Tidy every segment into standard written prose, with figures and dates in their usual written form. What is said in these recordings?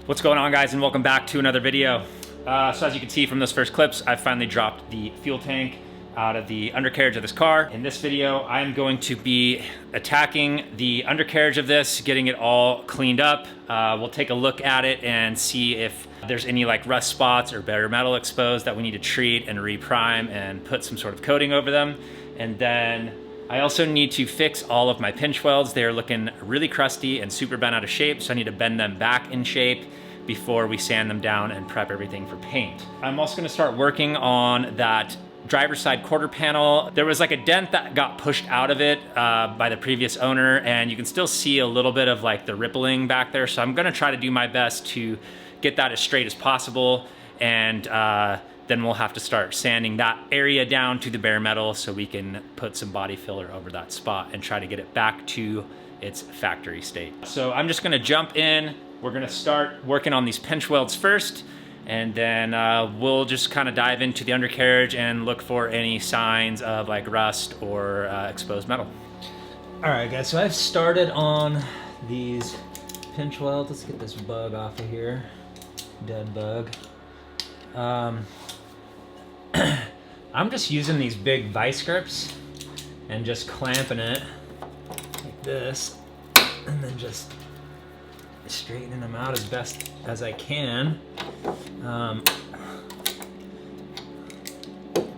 What's going on, guys, and welcome back to another video. So as you can see from those first clips, I finally dropped the fuel tank out of the undercarriage of this car. In this video, I'm going to be attacking the undercarriage of this, getting it all cleaned up. We'll take a look at it and see if there's any like rust spots or bare metal exposed that we need to treat and reprime and put some sort of coating over them. And then I also need to fix all of my pinch welds. They're looking really crusty and super bent out of shape, so I need to bend them back in shape before we sand them down and prep everything for paint. I'm also gonna start working on that driver's side quarter panel. There was like a dent that got pushed out of it by the previous owner, and you can still see a little bit of like the rippling back there. So I'm gonna try to do my best to get that as straight as possible, and then we'll have to start sanding that area down to the bare metal so we can put some body filler over that spot and try to get it back to its factory state. So I'm just gonna jump in. We're gonna start working on these pinch welds first, and then we'll just kind of dive into the undercarriage and look for any signs of like rust or exposed metal. All right, guys, so I've started on these pinch welds. Let's get this bug off of here, dead bug. I'm just using these big vice grips and just clamping it like this, and then just straightening them out as best as I can.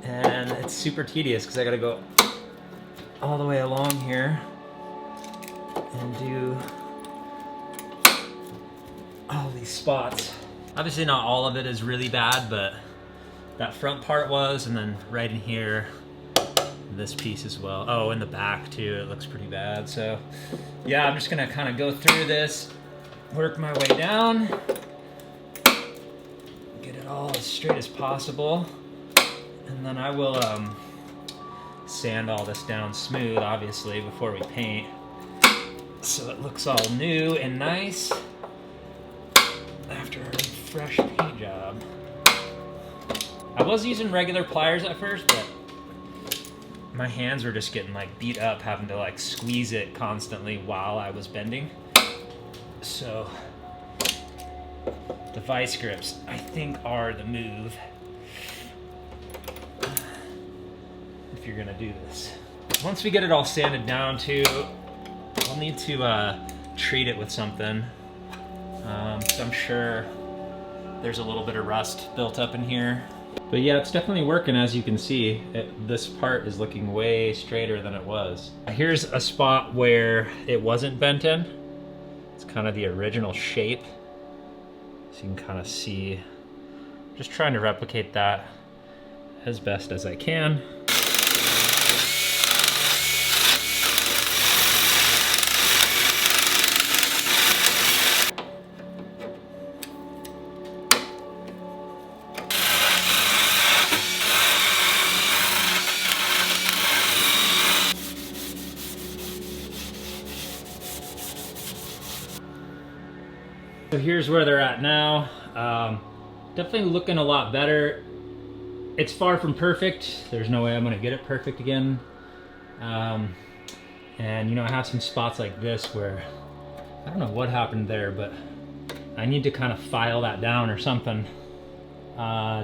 And it's super tedious because I gotta go all the way along here and do all these spots. Obviously not all of it is really bad, but that front part was, and then right in here, this piece as well. Oh, in the back too, it looks pretty bad. So yeah, I'm just gonna kind of go through this, work my way down, get it all as straight as possible, and then I will sand all this down smooth, obviously, before we paint, so it looks all new and nice after a fresh paint job. I was using regular pliers at first, but my hands were just getting like beat up having to like squeeze it constantly while I was bending. So the vice grips, I think, are the move if you're gonna do this. Once we get it all sanded down too, I'll need to treat it with something. So I'm sure there's a little bit of rust built up in here. But yeah, it's definitely working. As you can see, this part is looking way straighter than it was. Here's a spot where it wasn't bent in. It's kind of the original shape. So you can kind of see, just trying to replicate that as best as I can. So here's where they're at now. Definitely looking a lot better. It's far from perfect. There's no way I'm gonna get it perfect again. And you know, I have some spots like this where I don't know what happened there, but I need to kind of file that down or something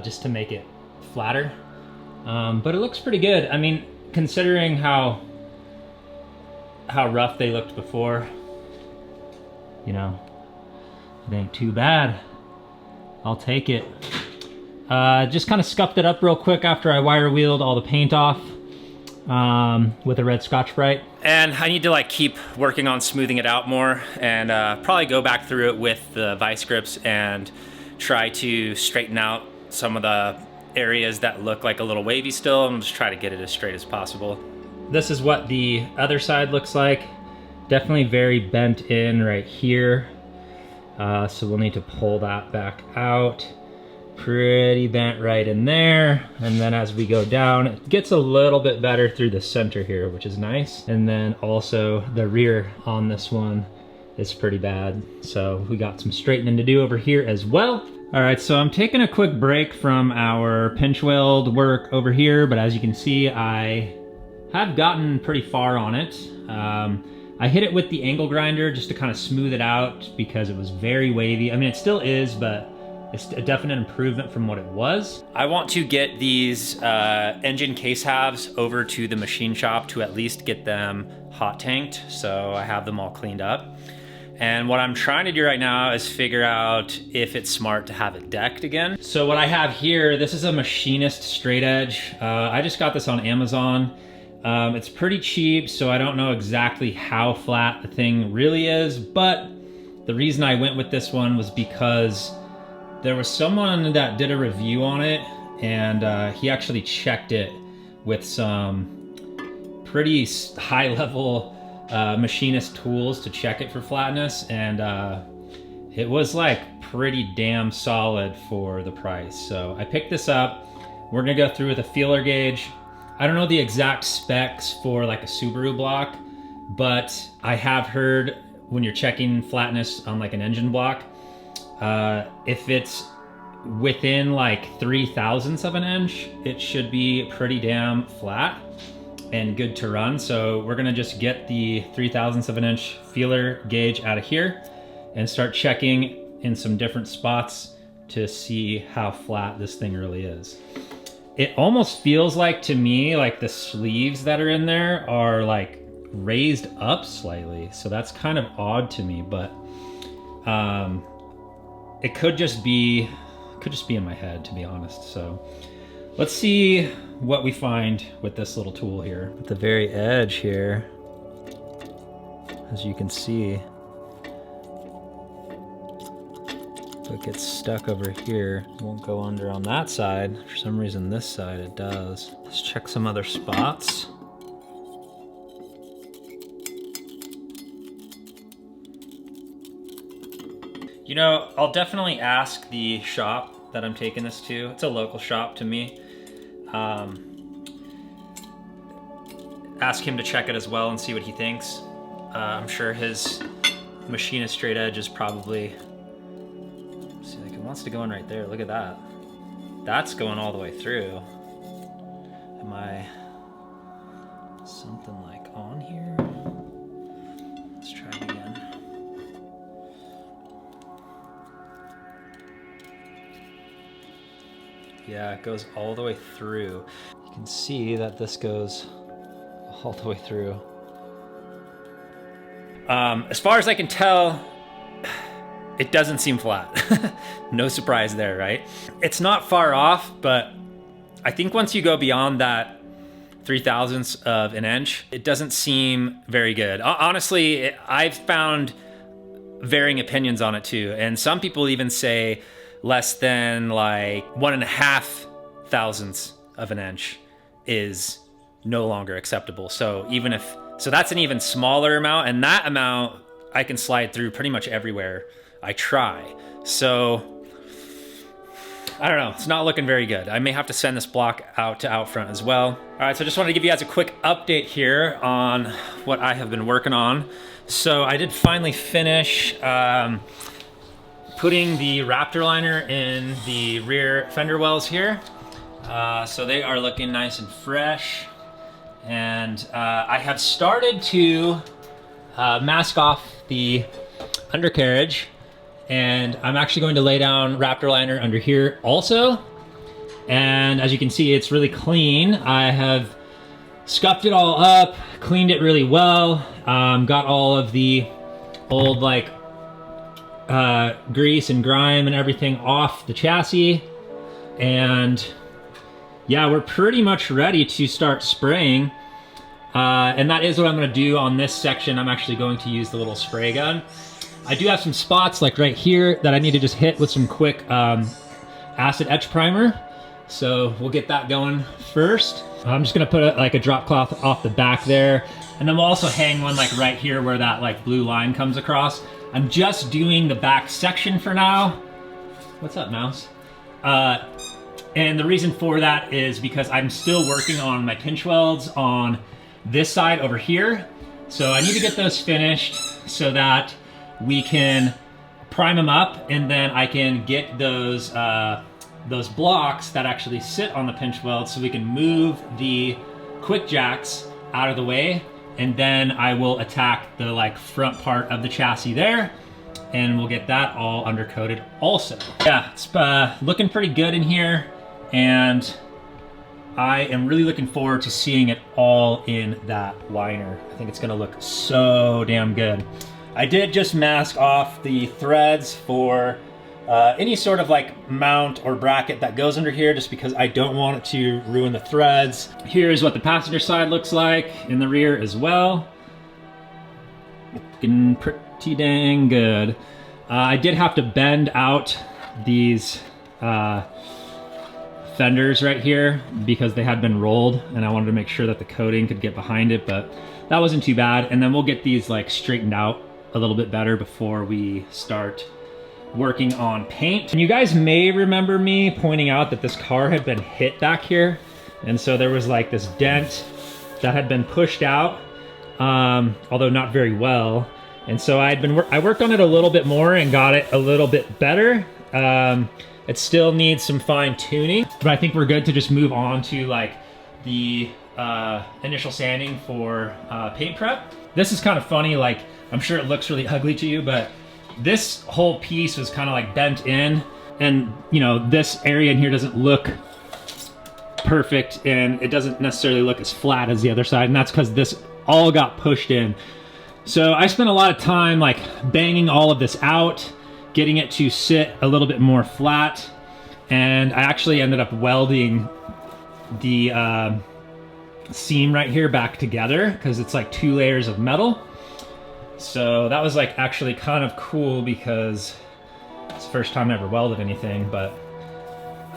just to make it flatter. But it looks pretty good. I mean, considering how rough they looked before, you know, it ain't too bad. I'll take it. Just kind of scuffed it up real quick after I wire wheeled all the paint off with a red Scotch-Brite. And I need to like keep working on smoothing it out more, and probably go back through it with the vice grips and try to straighten out some of the areas that look like a little wavy still, and just try to get it as straight as possible. This is what the other side looks like. Definitely very bent in right here. So we'll need to pull that back out. Pretty bent right in there. And then as we go down, it gets a little bit better through the center here, which is nice. And then also the rear on this one is pretty bad. So we got some straightening to do over here as well. All right, so I'm taking a quick break from our pinch weld work over here, but as you can see, I have gotten pretty far on it. I hit it with the angle grinder just to kind of smooth it out because it was very wavy. I mean, it still is, but it's a definite improvement from what it was. I want to get these engine case halves over to the machine shop to at least get them hot tanked, so I have them all cleaned up. And what I'm trying to do right now is figure out if it's smart to have it decked again. So what I have here, this is a machinist straight edge. I just got this on Amazon. It's pretty cheap, so I don't know exactly how flat the thing really is, but the reason I went with this one was because there was someone that did a review on it, and he actually checked it with some pretty high-level machinist tools to check it for flatness, and it was like pretty damn solid for the price. So I picked this up. We're gonna go through with a feeler gauge. I don't know the exact specs for like a Subaru block, but I have heard when you're checking flatness on like an engine block, if it's within like 3/1000ths of an inch, it should be pretty damn flat and good to run. So we're gonna just get the 3/1000ths of an inch feeler gauge out of here and start checking in some different spots to see how flat this thing really is. It almost feels like, to me, like the sleeves that are in there are like raised up slightly. So that's kind of odd to me, but it could just be in my head, to be honest. So let's see what we find with this little tool here. At the very edge here, as you can see, if it gets stuck over here, it won't go under on that side. For some reason, this side it does. Let's check some other spots. You know, I'll definitely ask the shop that I'm taking this to. It's a local shop to me. Ask him to check it as well and see what he thinks. I'm sure his machinist straight edge is probably, see, like it wants to go in right there. Look at that. That's going all the way through. Am I something like on here? Let's try it again. Yeah, it goes all the way through. You can see that this goes all the way through. As far as I can tell, it doesn't seem flat. No surprise there, right? It's not far off, but I think once you go beyond that 3/1000ths of an inch, it doesn't seem very good. Honestly, I've found varying opinions on it too. And some people even say less than like 1.5 thousandths of an inch is no longer acceptable. So even if, so that's an even smaller amount, and that amount I can slide through pretty much everywhere I try. So I don't know, it's not looking very good. I may have to send this block out to Outfront as well. All right, so I just wanted to give you guys a quick update here on what I have been working on. So I did finally finish putting the Raptor liner in the rear fender wells here. So they are looking nice and fresh. And I have started to mask off the undercarriage, and I'm actually going to lay down Raptor liner under here also. And as you can see, it's really clean. I have scuffed it all up, cleaned it really well, got all of the old like grease and grime and everything off the chassis. And yeah, we're pretty much ready to start spraying. And that is what I'm gonna do on this section. I'm actually going to use the little spray gun. I do have some spots like right here that I need to just hit with some quick acid etch primer. So we'll get that going first. I'm just gonna put like a drop cloth off the back there. And then we'll also hang one like right here where that like blue line comes across. I'm just doing the back section for now. What's up, mouse? And the reason for that is because I'm still working on my pinch welds on this side over here. So I need to get those finished so that we can prime them up, and then I can get those blocks that actually sit on the pinch weld so we can move the quick jacks out of the way and then I will attack the like front part of the chassis there, and we'll get that all undercoated also. Yeah, it's looking pretty good in here, and I am really looking forward to seeing it all in that liner. I think it's gonna look so damn good. I did just mask off the threads for any sort of like mount or bracket that goes under here, just because I don't want it to ruin the threads. Here's what the passenger side looks like in the rear as well. Looking pretty dang good. I did have to bend out these fenders right here because they had been rolled, and I wanted to make sure that the coating could get behind it, but that wasn't too bad. And then we'll get these like straightened out a little bit better before we start working on paint. And you guys may remember me pointing out that this car had been hit back here, and so there was like this dent that had been pushed out, although not very well. And so I worked on it a little bit more and got it a little bit better. It still needs some fine tuning, but I think we're good to just move on to like the initial sanding for paint prep. This is kind of funny, like I'm sure it looks really ugly to you, but this whole piece was kind of like bent in, and you know, this area in here doesn't look perfect, and it doesn't necessarily look as flat as the other side, and that's because this all got pushed in. So I spent a lot of time like banging all of this out, getting it to sit a little bit more flat, and I actually ended up welding the seam right here back together because it's like 2 layers of metal. So that was like actually kind of cool because it's the first time I ever welded anything, but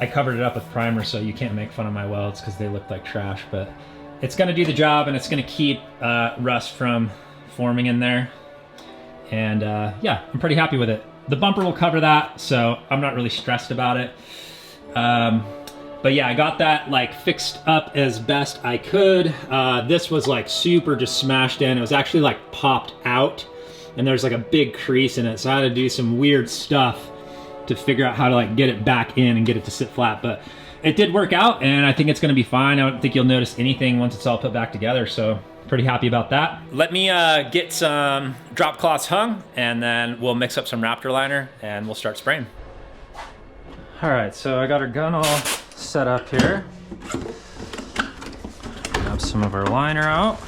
I covered it up with primer so you can't make fun of my welds because they looked like trash, but it's gonna do the job, and it's gonna keep rust from forming in there. And yeah, I'm pretty happy with it. The bumper will cover that, so I'm not really stressed about it. But yeah, I got that like fixed up as best I could. This was like super just smashed in. It was actually like popped out, and there's like a big crease in it. So I had to do some weird stuff to figure out how to like get it back in and get it to sit flat. But it did work out, and I think it's gonna be fine. I don't think you'll notice anything once it's all put back together. So pretty happy about that. Let me get some drop cloths hung, and then we'll mix up some Raptor liner and we'll start spraying. All right, so I got our gun all set up here. Grab some of our liner out.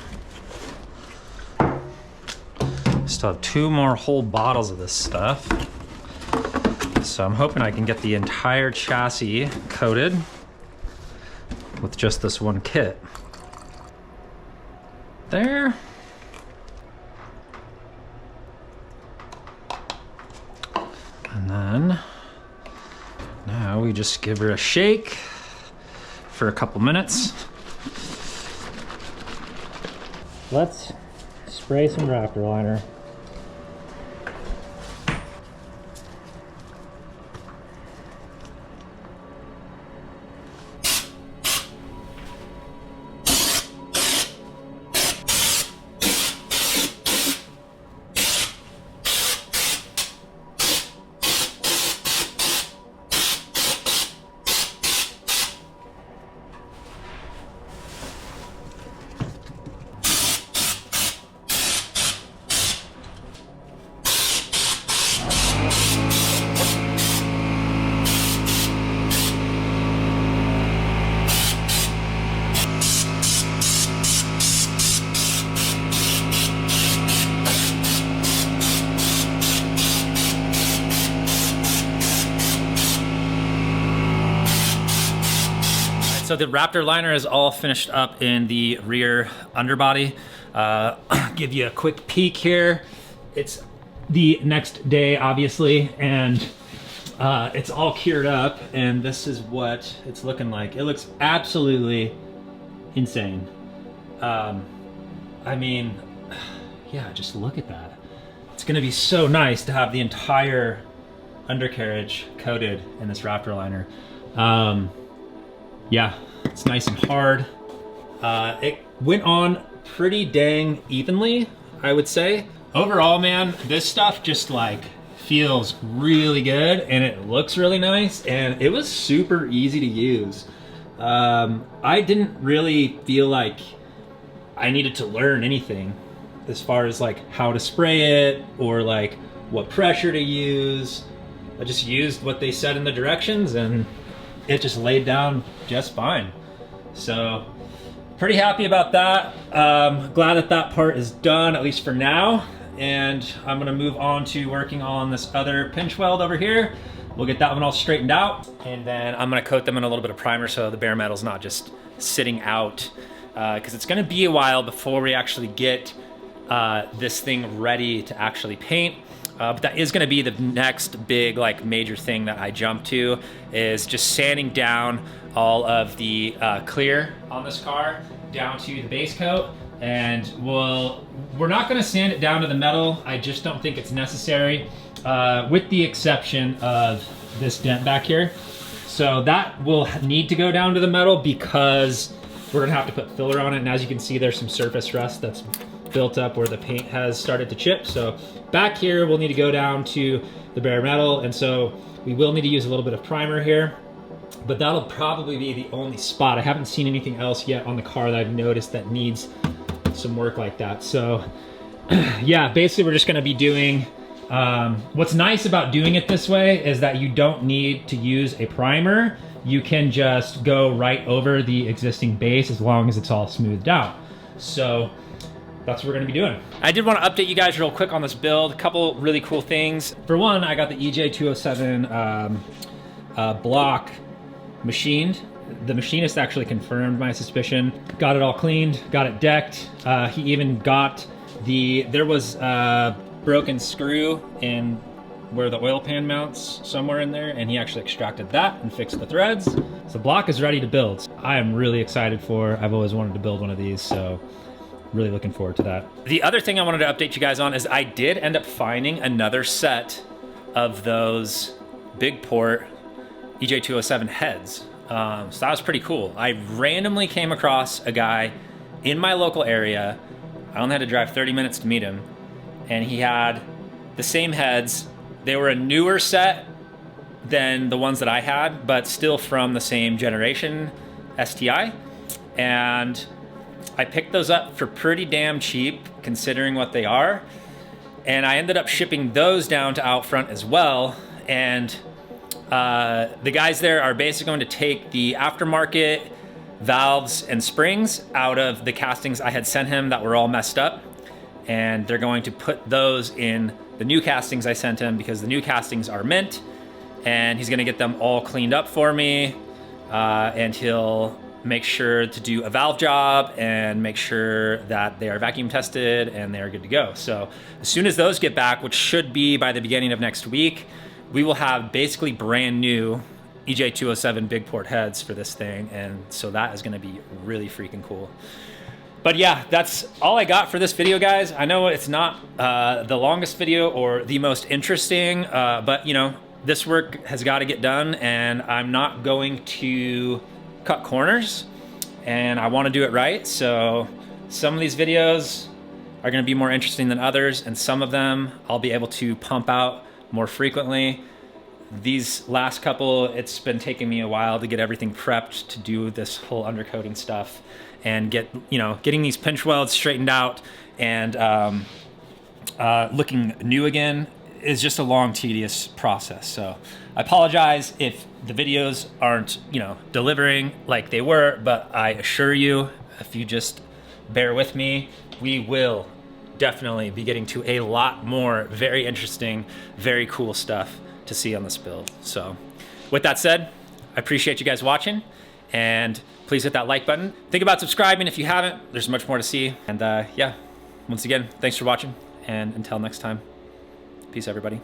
Still have 2 more whole bottles of this stuff. So I'm hoping I can get the entire chassis coated with just this one kit. There. And then now we just give her a shake for a couple minutes. Let's spray some Raptor liner. So the Raptor liner is all finished up in the rear underbody. Give you a quick peek here. It's the next day, obviously, and it's all cured up, and this is what it's looking like. It looks absolutely insane. I mean, yeah, just look at that. It's gonna be so nice to have the entire undercarriage coated in this Raptor liner. Yeah, it's nice and hard. It went on pretty dang evenly, I would say. Overall, man, this stuff just like feels really good, and it looks really nice, and it was super easy to use. I didn't really feel like I needed to learn anything as far as like how to spray it or like what pressure to use. I just used what they said in the directions and it just laid down just fine. So pretty happy about that. Glad that that part is done, at least for now. And I'm gonna move on to working on this other pinch weld over here. We'll get that one all straightened out. And then I'm gonna coat them in a little bit of primer so the bare metal's not just sitting out. Because it's gonna be a while before we actually get this thing ready to actually paint. But that is gonna be the next big like major thing that I jump to, is just sanding down all of the clear on this car down to the base coat. And we're not gonna sand it down to the metal. I just don't think it's necessary, with the exception of this dent back here. So that will need to go down to the metal because we're gonna have to put filler on it. And as you can see, there's some surface rust that's built up where the paint has started to chip. So back here, we'll need to go down to the bare metal. And so we will need to use a little bit of primer here, but that'll probably be the only spot. I haven't seen anything else yet on the car that I've noticed that needs some work like that. So yeah, basically we're just gonna be doing, what's nice about doing it this way is that you don't need to use a primer. You can just go right over the existing base as long as it's all smoothed out. So that's what we're gonna be doing. I did wanna update you guys real quick on this build. A couple really cool things. For one, I got the EJ207 block machined. The machinist actually confirmed my suspicion. Got it all cleaned, got it decked. He even got there was a broken screw in where the oil pan mounts, somewhere in there, and he actually extracted that and fixed the threads. So the block is ready to build. I am really excited I've always wanted to build one of these, so really looking forward to that. The other thing I wanted to update you guys on is I did end up finding another set of those big port EJ207 heads. So that was pretty cool. I randomly came across a guy in my local area. I only had to drive 30 minutes to meet him, and he had the same heads. They were a newer set than the ones that I had, but still from the same generation, STI. And I picked those up for pretty damn cheap considering what they are. And I ended up shipping those down to Out Front as well. And the guys there are basically going to take the aftermarket valves and springs out of the castings I had sent him that were all messed up. And they're going to put those in the new castings I sent him because the new castings are mint. And he's gonna get them all cleaned up for me. And he'll make sure to do a valve job and make sure that they are vacuum tested and they are good to go. So as soon as those get back, which should be by the beginning of next week, we will have basically brand new EJ207 big port heads for this thing. And so that is gonna be really freaking cool. But yeah, that's all I got for this video, guys. I know it's not the longest video or the most interesting, but you know, this work has got to get done, and I'm not going to cut corners, and I want to do it right. So some of these videos are going to be more interesting than others, and some of them I'll be able to pump out more frequently. These last couple, it's been taking me a while to get everything prepped to do this whole undercoating stuff and getting these pinch welds straightened out and looking new again is just a long, tedious process. So I apologize if the videos aren't, delivering like they were, but I assure you, if you just bear with me, we will definitely be getting to a lot more very interesting, very cool stuff to see on this build. So with that said, I appreciate you guys watching, and please hit that like button. Think about subscribing if you haven't. There's much more to see. And yeah, once again, thanks for watching, and until next time, peace everybody.